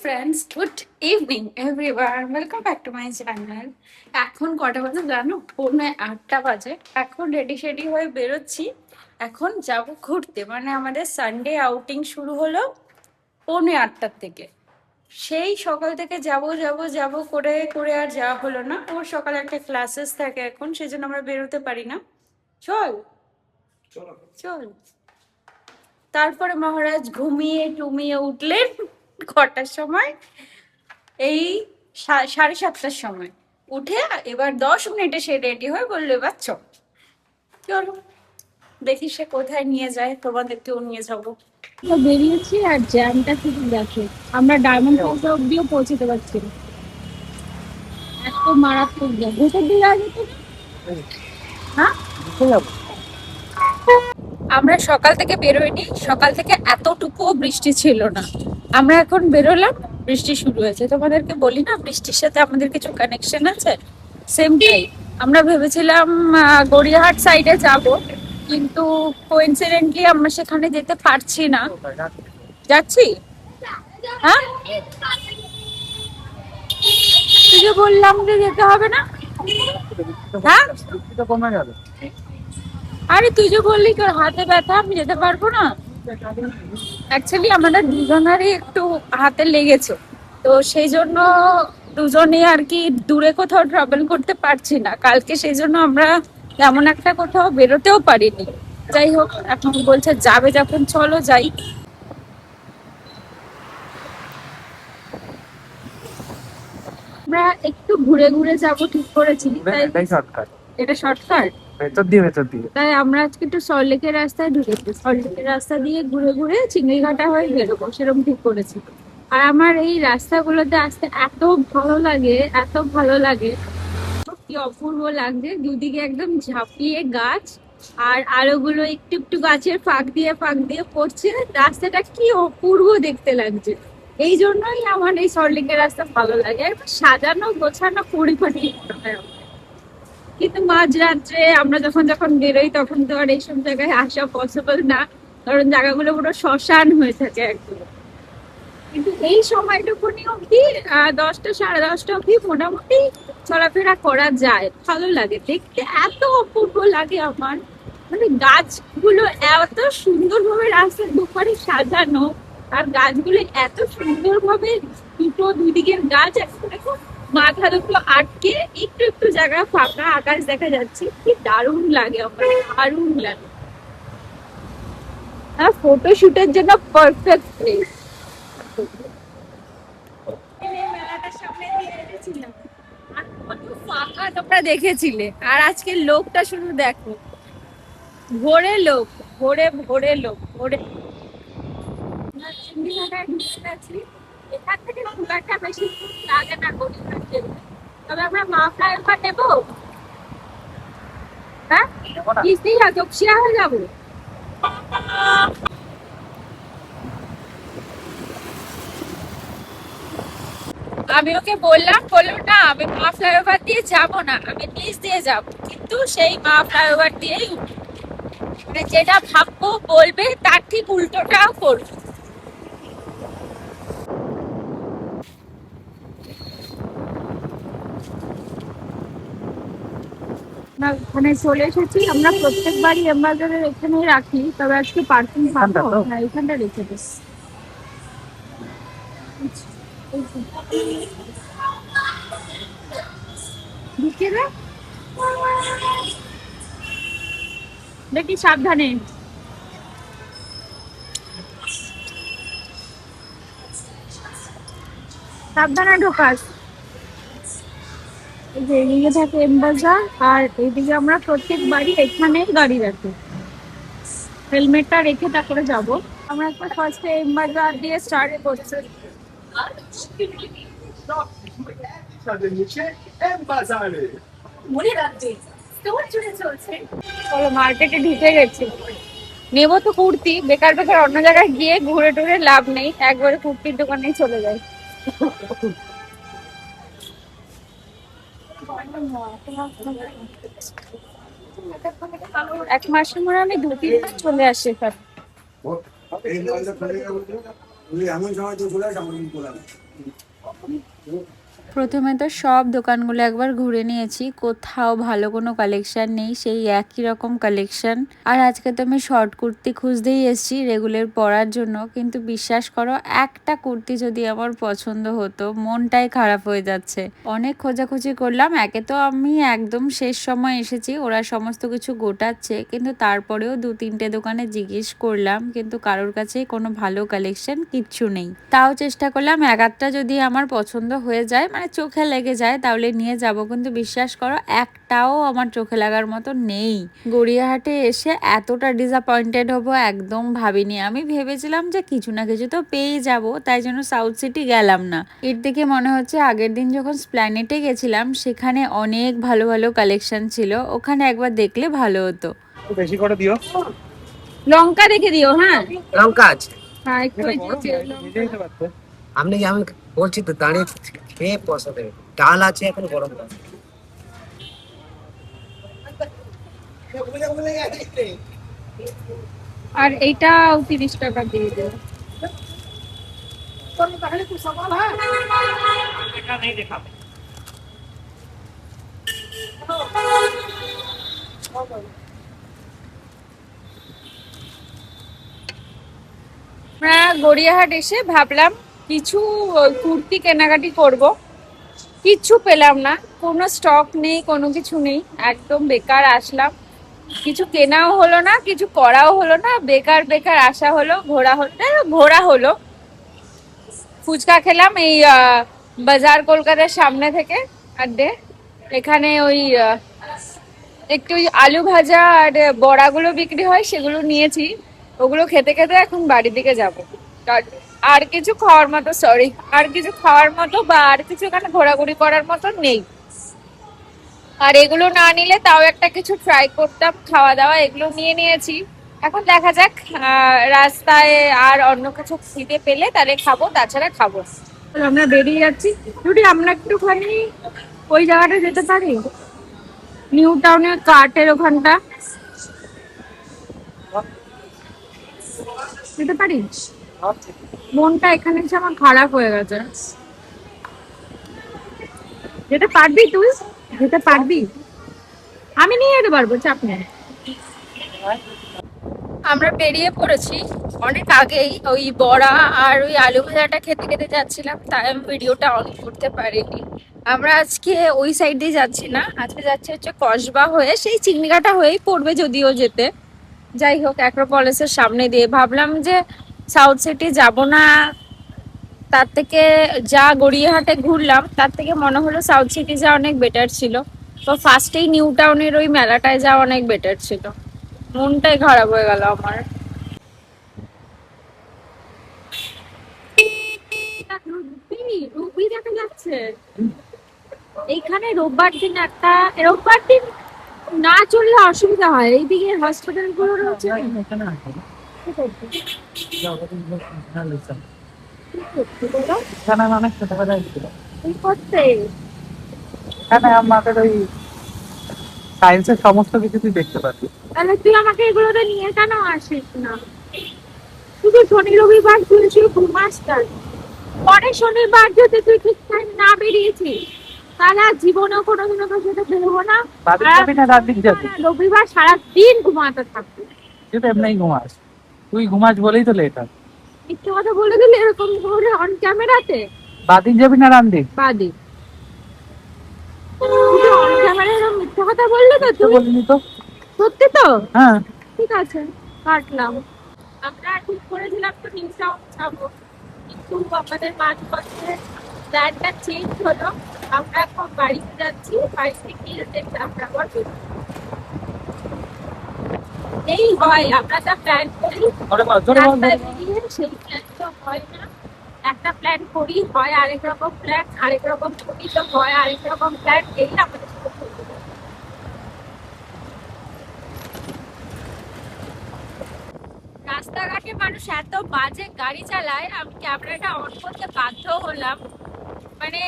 Friends, good evening everyone, welcome back to my channel. এখন কটা বাজে জানো? 8:45 বাজে। এখন রেডি শেডি হয়ে বেরোচ্ছি। এখন যাব ঘুরতে, মানে আমাদের সানডে আউটিং শুরু হলো 8:45 থেকে। সেই সকাল থেকে যাব যাব যাব করে করে আর যাওয়া হলো না। ওর সকালে একটা ক্লাসেস থাকে এখন, সেই জন্য আমরা বেরোতে পারি না। চল চল। তারপরে মহারাজ ঘুমিয়ে টুমিয়ে উঠলেন কটার সময়? এই 7:30টার সময় উঠে এবার 10 মিনিটে সে রেডি হয়ে বললো এবার চলো দেখি সে কোথায় নিয়ে যায়, তোমাদেরকেও নিয়ে যাবো। তো বেরিয়েছি আর জ্যামটা শুধু দেখো, আমরা ডায়মন্ড প্লাজা অব্দিও পৌঁছতে পারছি না, এত মারাত্মক জ্যাম। ভেতর দিকে আগে তো হ্যাঁ আমরা সকাল থেকে বেরোইনি, সকাল থেকে এতটুকুও বৃষ্টি ছিল না। আমরা এখন বেরোলাম, বৃষ্টি শুরু হয়েছে। তোমাদেরকে বলি না বৃষ্টির সাথে আমাদের কিছু কানেকশন আছে, সেম টাই। আমরা ভেবেছিলাম গড়িয়াহাট সাইডে যাব, কিন্তু কোইন্সিডেন্টলি আমরা সেখানে যেতে পারছি না। যাচ্ছি? হ্যাঁ, তুই যে বললাম যে যেতে হবে না। হ্যাঁ, আরে তুই যে বললি তোর হাতে ব্যথা, আমি যেতে পারবো না। অ্যাকচুয়ালি আমাদের দুজনেরই একটু হাতে লেগেছে, তো সেই জন্য দুজনে আর কি দূরে কোথাও ট্রাভেল করতে পারছি না কালকে, সেই জন্য আমরা তেমন একটা কোথাও বেরোতেও পারিনি। যাই হোক, এখন বলছে যাবে যখন চলো যাই। আমরা একটু ঘুরে ঘুরে যাব ঠিক করেছি, তাই শর্টকাট। এটা শর্টকাট ভেতর দিয়ে তাই আমরা আজকে একটু সল্টলেকের রাস্তায় ঢুকেছি, সল্টলেকের রাস্তা দিয়ে ঘুরে ঘুরে চিংড়িঘাটা হয়ে বেরোবো, সেরকম ঠিক করেছি। আর আমার এই রাস্তাগুলোতে আসতে এত ভালো লাগে, এত ভালো লাগে, কি অপূর্ব লাগছে। দুদিকে একদম ঝাঁপিয়ে গাছ, আর আলোগুলো একটু একটু গাছের ফাঁক দিয়ে পড়ছে, রাস্তাটা কি অপূর্ব দেখতে লাগছে। এই জন্যই আমার এই সল্টলেকের রাস্তা ভালো লাগে, একদম সাজানো গোছানো পরিপাটি। কিন্তু মাঝরাত্রে আমরা যখন যখন বেরোই তখন তো আর এইসব জায়গায় আসা পসিবল না, কারণ জায়গাগুলো পুরো শ্মশান হয়ে থাকে একদম। কিন্তু এই সময়টুকুনি অব্দি 10টা 10:30 অব্দি মোটামুটি চলাফেরা করা যায়, ভালো লাগে দেখতে, এত অপূর্ব লাগে আমার। মানে গাছগুলো এত সুন্দরভাবে রাস্তার দুপারে সাজানো, আর গাছগুলো এত সুন্দরভাবে দুই দিকের গাছ এখন মাথা দুটো আটকে একটু একটু জায়গা ফাঁকা, আকাশ দেখা যাচ্ছে, কি দারুণ লাগে আমার, দারুণ লাগে। ফটো শুটের জন্য পারফেক্ট প্লেস। ফাঁকা তোমরা দেখেছিলে, আর আজকের লোকটা শুধু দেখো, ভোরে লোক, ভোরে ভোরে লোক, ভোরে। এখান থেকে খুব একটা বেশি লাগে না গড়িয়াহাট যেতে। তবে আমরা মা ফ্লাইওভার নেবো। হ্যাঁ, তপসিয়া হয়ে যাবো। আমি ওকে বললাম, বললো না আমি মা ফ্লাইওভার দিয়ে যাবো না, আমি নিচ দিয়ে যাবো, কিন্তু সেই মা ফ্লাইওভার দিয়েই উঠবো। মানে যেটা ভাববো বলবে তার ঠিক উল্টোটা করবো। না, ওখানে চলে এসেছি আমরা, প্রত্যেকবারই এমবাজারের এখানে রাখি, তবে আজকে পার্কিং পাবো না, এখানটা রেখে দিস। ঢুকে রে, দেখি সাবধানে। সাবধানে ঢোকাস। এই যে এদিকে থাকে এমবাজার, আর এইদিকে আমরা প্রত্যেকবারই এখানেই গাড়ি রাখি, হেলমেটটা রেখে তারপরে যাবো। আমরা একবার ফার্স্টে এমবাজার দিয়ে স্টার্ট করছি। চলো, মার্কেটে ঢুকে গেছি। নেবো তো কুর্তি, বেকার বেকার অন্য জায়গায় গিয়ে ঘুরে টুরে লাভ নেই, একবারে কুর্তির দোকানেই চলে যাই। এক মাসের মনে আমি 2-3 বার চলে আসি এখানে। প্রথমে তো সব দোকানগুলো একবার ঘুরে নিয়েছি, কোথাও ভালো কোনো কালেকশন নেই, সেই একই রকম কালেকশন। আর আজকে তো আমি শর্ট কুর্তি খুঁজতেই এসেছি রেগুলার পরার জন্য, কিন্তু বিশ্বাস করো একটা কুর্তি যদি আমার পছন্দ হতো, মনটাই খারাপ হয়ে যাচ্ছে। অনেক খোঁজাখুঁজি করলাম, একে তো আমি একদম শেষ সময় এসেছি, ওরা সমস্ত কিছু গোটাচ্ছে, কিন্তু তারপরেও 2-3টে দোকানে জিজ্ঞেস করলাম, কিন্তু কারোর কাছেই কোনো ভালো কালেকশন কিচ্ছু নেই। তাও চেষ্টা করলাম এক আধটা যদি আমার পছন্দ হয়ে যায়, মানে চোখে লেগে যায়, তাহলে নিয়ে যাব, কিন্তু বিশ্বাস করো একটাও আমার চোখে লাগার মতো নেই। গড়িয়াহাটে এসে এতটা ডিসঅ্যাপয়েন্টেড হব একদম ভাবিনি। আমি ভেবেছিলাম যে কিছু না কিছু তো পেয়ে যাব, তাই জন্য সাউথ সিটি গেলাম না। এর দিকে মনে হচ্ছে আগের দিন যখন স্প্ল্যানেটে গেছিলাম সেখানে অনেক ভালো ভালো কালেকশন ছিল, ওখানে একবার দেখলে ভালো হতো। বেশি করে দিও, লঙ্কা রেখে দিও। হ্যাঁ লঙ্কা আছে, হ্যাঁ একটু আপনি আমি বলছি তো দাঁড়িয়ে খেয়ে পয়সা দেবে। ডাল আছে এখন গরম ডাল। আর এইটাও 30 টাকা দিয়ে দেবো। আমরা গড়িয়াহাট এসে ভাবলাম কিছু কুর্তি কেনাকাটি করব, কিচ্ছু পেলাম না, কোনো স্টক নেই, কোনো কিছু নেই, একদম বেকার আসলাম। কিছু কেনাও হলো না, কিছু করাও হলো না, বেকার বেকার আসা হলো, ঘোরা হলো। ফুচকা খেলাম এই বাজার কলকাতার সামনে থেকে আড্ডে, এখানে ওই একটু আলু ভাজা আর বড়াগুলো বিক্রি হয়, সেগুলো নিয়েছি, ওগুলো খেতে খেতে এখন বাড়ির দিকে যাবো। আর কিছু খাওয়ার মতো, আর কিছু খাওয়ার মতো বা আর কিছু এখানে ঘোরাঘুরি করার মতো নেই। আর এগুলো না নিলে তাও একটা কিছু ট্রাই করতাম, খাওয়া দাওয়া এগুলো নিয়ে নিয়েছি। এখন দেখা যাক রাস্তায় আর অন্য কিছু খিদে পেলে তাহলে খাবো, তাছাড়া খাবো। আমরা বেরিয়ে যাচ্ছি। যদি আমরা একটুখানি ওই জায়গাটা যেতে পারি, নিউ টাউনের কার্টের ওখানটা যেতে পারি। মনটা এখানে এসে আমার খারাপ হয়ে গেছে। যেতে পারবি তুই? যেতে পারবি? আমি নিয়ে যেতে পারবো, চাপ নেই। আমরা বেরিয়ে পড়েছি অনেক আগেই, ওই বড়া আর ওই আলু ভাজাটা খেতে খেতে যাচ্ছিলাম, তাই আমি ভিডিওটা অন করতে পারিনি। আমরা আজকে ওই সাইড দিয়ে যাচ্ছি না, আজকে যাচ্ছি হচ্ছে কসবা হয়ে, সেই চিংড়িঘাটা হয়েই পড়বে যদিও যেতে। যাই হোক, অ্যাক্রোপলিসের সামনে দিয়ে ভাবলাম যে সাউথ সিটি যাব না, তার থেকে যা গড়িয়াহাটে ঘুরলাম তার থেকে মনে হলো সাউথ সিটি যাওয়া অনেক বেটার ছিল। তো ফার্স্টেই নিউ টাউনের ওই মেলাটায় যাওয়া অনেক বেটার ছিল। মনটাই খারাপ হয়ে গেল আমার। রুবি দেখা যাচ্ছে এইখানে। রোববার দিন না চললে অসুবিধা হয়, এইদিকে হসপিটাল গুলো রয়েছে। আমাদের ওই সায়েন্সের সমস্ত কিছু তুই দেখতে পাবি। তাহলে তুই আমাকে এগুলোতে নিয়ে কেন আসিস না? শুধু শনি রবিবার তুই ঘুমাস, পরে শনিবার যদি তুই ঠিক টাইম না বেরিয়েছিস তাহলে জীবনেও কোনোদিনও তোর সাথে বেরোবো না। রবিবার সারাদিন ঘুমাতে থাকবি। তুই তো এমনি ঘুমাস, তুই ঘুমাস বলেই তো লেট হয়। মিথ্যে কথা বলে দিলে এরকম করে অন ক্যামেরাতে। বাদিন যাবি না রামদিন? বাদিন। অন ক্যামেরায় এরকম মিথ্যে কথা বললি তো তুই? বলিনি তো। সত্যি তো? হ্যাঁ ঠিক আছে, কাটলাম। আমরা ঠিক করেছিলাম তো নিউ টাউন যাবো, কিন্তু আমাদের মাঝপথে প্ল্যানটা চেঞ্জ হলো। আমরা এখন বাড়িতে যাচ্ছি, বাড়িতে গিয়ে আমরা আবার এই হয় আমরা যা প্ল্যান করি সেই প্ল্যান তো হয় না। একটা প্ল্যান করি হয় আরেক রকম প্ল্যান, আরেক রকম করি তো হয় আরেক রকম প্ল্যান। এই আমাদের রাস্তাঘাটে মানুষ এত বাজে গাড়ি চালায়, আমি ক্যামেরাটা অন করতে বাধ্য হলাম। মানে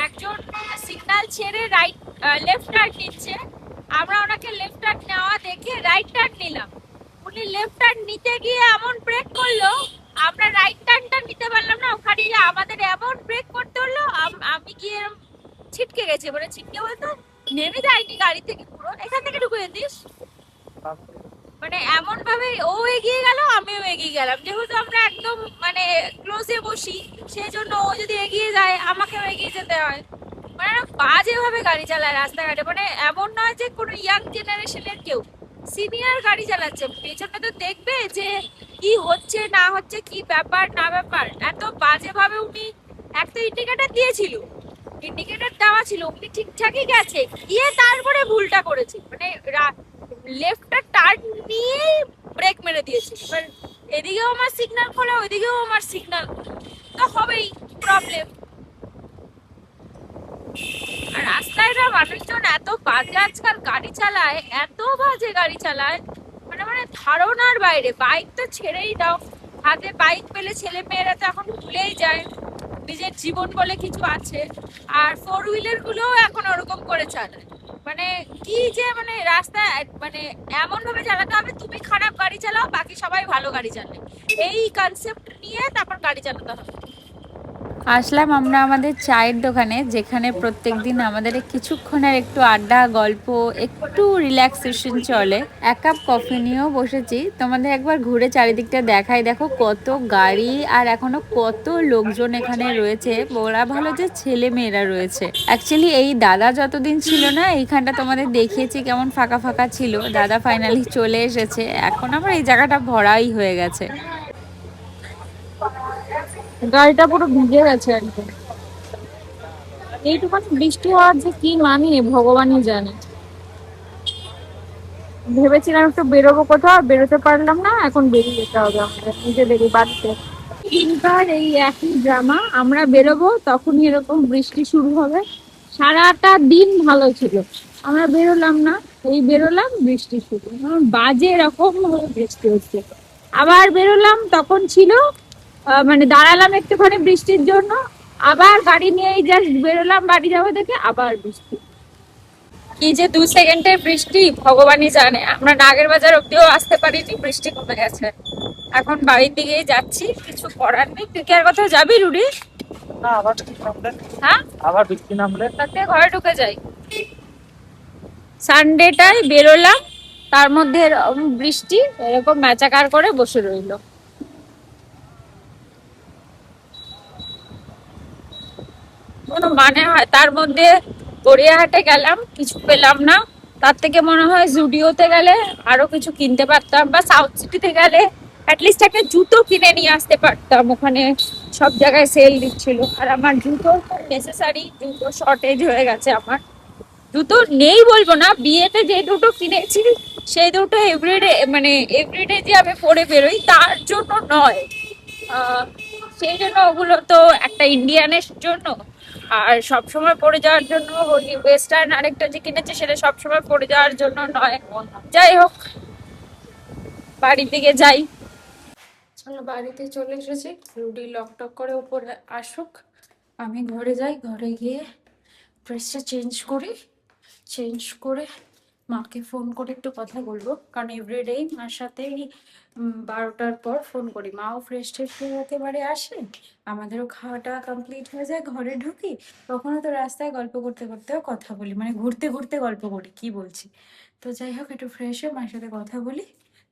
একজন সিগন্যাল ছেড়ে লেফট টার্ন নিচ্ছে, আমরা ওনাকে লেফট টার্ন নেওয়া দেখে রাইট টার্ন নিলাম। উনি লেফট টার্ন নিতে গিয়ে এমন ব্রেক করলো, আমরা রাইট টার্নটা নিতে পারলাম না, ওখানে গিয়ে আমাদের এমন ব্রেক করতে হলো, আমি গিয়ে এরম ছিটকে গেছি, মানে ছিটকে বলতে নেমে যায়নি গাড়ি থেকে, পুরো এখান থেকে ঢুকে দিস, মানে এমন ভাবে ও এগিয়ে গেল আমিও এগিয়ে গেলাম, যেহেতু আমরা একদম মানে ক্লোজে বসি, সেই জন্য ও যদি এগিয়ে যায় আমাকেও এগিয়ে যেতে হয়। মানে না বাজে ভাবে গাড়ি চালায় রাস্তাঘাটে, মানে এমন নয় যে কোনো ইয়াং জেনারেশনের কেউ, সিনিয়র গাড়ি চালাচ্ছে, পেছনে তো দেখবে যে কি হচ্ছে না হচ্ছে, কি ব্যাপার না ব্যাপার, এত বাজে ভাবে উনি একটা ইন্ডিকেটর দিয়েছিল, ইন্ডিকেটর দেওয়া ছিল, উনি ঠিকঠাকই গেছে, গিয়ে তারপরে ভুলটা করেছে, মানে লেফটটা টার্ন নিয়ে ব্রেক মেরে দিয়েছে, এবার এদিকেও আমার সিগন্যাল খোলা ওইদিকেও আমার সিগন্যাল, তো হবেই প্রবলেম। আর রাস্তায় না মানুষজন এত বাজে আজকাল গাড়ি চালায়, এত বাজে গাড়ি চালায়, মানে মানে ধারণার বাইরে। বাইক তো ছেড়েই দাও, হাতে বাইক পেলে ছেলে মেয়েরা তো এখন ভুলেই যায় নিজের জীবন বলে কিছু আছে, আর ফোর হুইলার গুলোও এখন ওরকম করে চালায়, মানে কি যে মানে রাস্তায় মানে এমন ভাবে চালাতে হবে তুমি খারাপ গাড়ি চালাও বাকি সবাই ভালো গাড়ি চালায়, এই কনসেপ্ট নিয়ে তারপর গাড়ি চালাতে হবে। আসলাম আমরা আমাদের চায়ের দোকানে, যেখানে প্রত্যেকদিন আমাদের কিছুক্ষণের একটু আড্ডা গল্প একটু রিল্যাক্সেশন চলে। এক কাপ কফি নিয়েও বসেছি, তোমাদের একবার ঘুরে চারিদিকটা দেখাই। দেখো কত গাড়ি আর এখনো কত লোকজন এখানে রয়েছে, বলা ভালো যে ছেলে মেয়েরা রয়েছে। অ্যাকচুয়ালি এই দাদা যতদিন ছিল না এইখানটা তোমাদের দেখিয়েছি কেমন ফাঁকা ফাঁকা ছিল, দাদা ফাইনালি চলে এসেছে, এখন আমার এই জায়গাটা ভরাই হয়ে গেছে। গাড়িটা পুরো ভিজে গেছে একদম, এইটুখানি বৃষ্টি হওয়ার যে কি মানে ভগবানই জানে। ভেবেছিলাম একটু বেরোবো কোথাও, বেরোতে পারলাম না, এখন বেরিয়ে যেতে হবে আমাদের নিজেদেরই বাড়িতে। দিনকার এই একই ড্রামা, আমরা বেরোবো তখনই এরকম বৃষ্টি শুরু হবে, সারাটা দিন ভালো ছিল, আমরা বেরোলাম না, এই বেরোলাম বৃষ্টি শুরু, বাজে এরকম ভাবে বৃষ্টি হচ্ছে। আবার বেরোলাম তখন ছিল মানে দাঁড়ালাম একটুখানি বৃষ্টির জন্য, আবার গাড়ি নিয়েই জাস্ট বেরোলাম বাড়ি যাবো দেখে আবার বৃষ্টি। কি যে 2 সেকেন্ডের বৃষ্টি ভগবানই জানে, আমরা নাগের বাজার অব্দিও আসতে পারিনি, বৃষ্টি কমে গেছে, এখন বাড়ির দিকেই যাচ্ছি, কিছু করার নেই। তুই কি আর কোথাও যাবি রুডি? না আবার বৃষ্টি নামলে, হ্যাঁ আবার বৃষ্টি নামলে তাতে ঘরে ঢুকে যাই। সানডেটায় বেরোলাম, তার মধ্যে এরকম বৃষ্টি এরকম ম্যাচাকার করে বসে রইলো, কোনো মানে হয়? তার মধ্যে গড়িয়াহাটে গেলাম, কিছু পেলাম না, তার থেকে মনে হয় জুডিওতে গেলে আরো কিছু কিনতে পারতাম, বা সাউথ সিটিতে গেলে অ্যাটলিস্ট একটা জুতো কিনে নিয়ে আসতে পারতাম, ওখানে সব জায়গায় সেল দিচ্ছিল, আর আমার জুতো নেসেসারি, জুতো শর্টেজ হয়ে গেছে আমার, জুতো নেই বলবো না, বিয়েতে যে দুটো কিনেছি সেই দুটো এভরিডে, মানে এভরিডে যে আমি পরে বেরোই তার জন্য নয়, আহ, সেই জন্য ওগুলো তো একটা ইন্ডিয়ানের জন্য, আর সবসময় পরে যাওয়ার জন্য ওয়েস্টার্ন আরেকটা যে কিনেছে সেটা সবসময় পরে যাওয়ার জন্য নয়। যাই হোক বাড়ির দিকে যাই, চলো বাড়িতে চলে এসেছি, রুডি লক টক করে উপরে আসুক, আমি ঘরে যাই, ঘরে গিয়ে ড্রেসটা চেঞ্জ করি, চেঞ্জ করে মাকে ফোন করে একটু কথা বলবো, কারণ এভরিডেই মার সাথেই 12টার পর ফোন করি, মাও ফ্রেশ ট্রেশ হয়ে একেবারে আসে, আমাদেরও খাওয়াটা কমপ্লিট হয়ে যায়, ঘরে ঢুকি, কখনো তো রাস্তায় গল্প করতে করতেও কথা বলি, মানে ঘুরতে ঘুরতে গল্প করি, কি বলছি। তো যাই হোক একটু ফ্রেশ হয়ে মার সাথে কথা বলি,